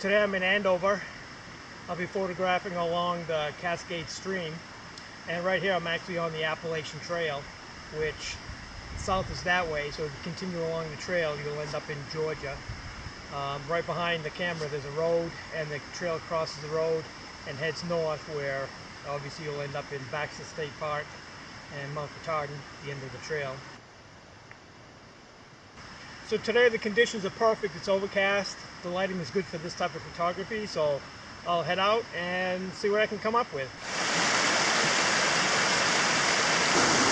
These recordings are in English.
Today I'm in Andover. I'll be photographing along the Cascade Stream, and right here I'm actually on the Appalachian Trail, which south is that way, so if you continue along the trail you'll end up in Georgia. Right behind the camera there's a road, and the trail crosses the road and heads north, where obviously you'll end up in Baxter State Park and Mount Katahdin, the end of the trail. So today the conditions are perfect. It's overcast. The lighting is good for this type of photography, so I'll head out and see what I can come up with.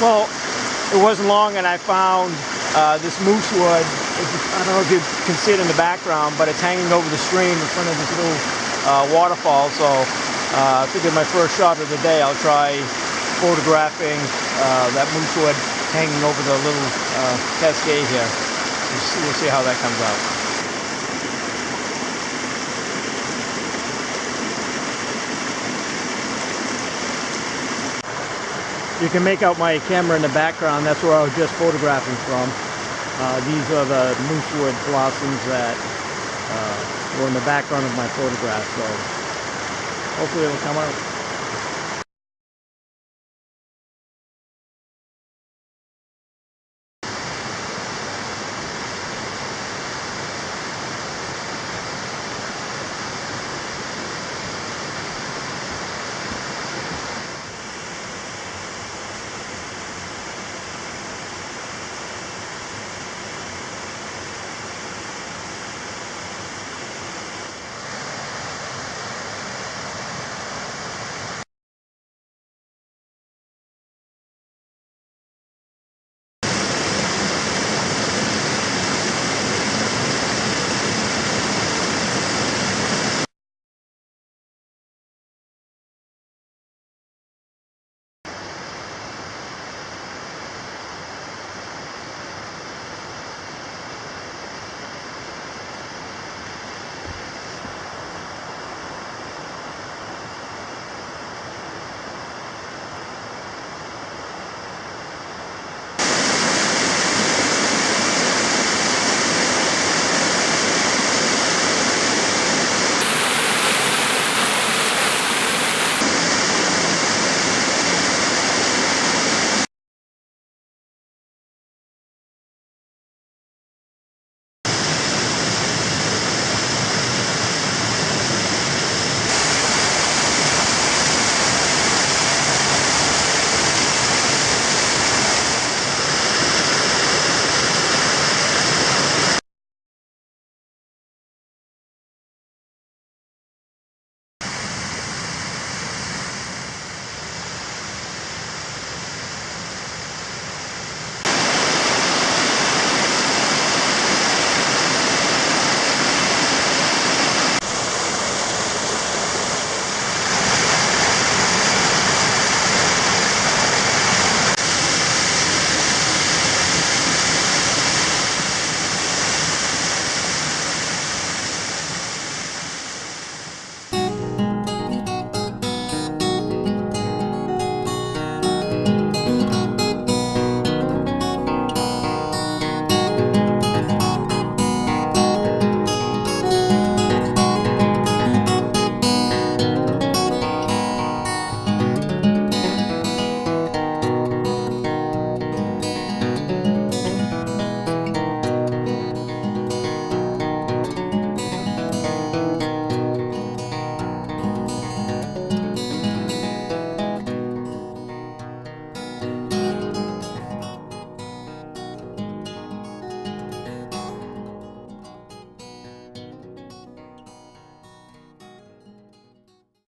Well, it wasn't long and I found this moose wood. I don't know if you can see it in the background, but it's hanging over the stream in front of this little waterfall. So I figured my first shot of the day, I'll try photographing that moose wood hanging over the little cascade here. We'll see how that comes out. You can make out my camera in the background. That's where I was just photographing from. These are the moosewood blossoms that were in the background of my photograph. So hopefully it'll come out.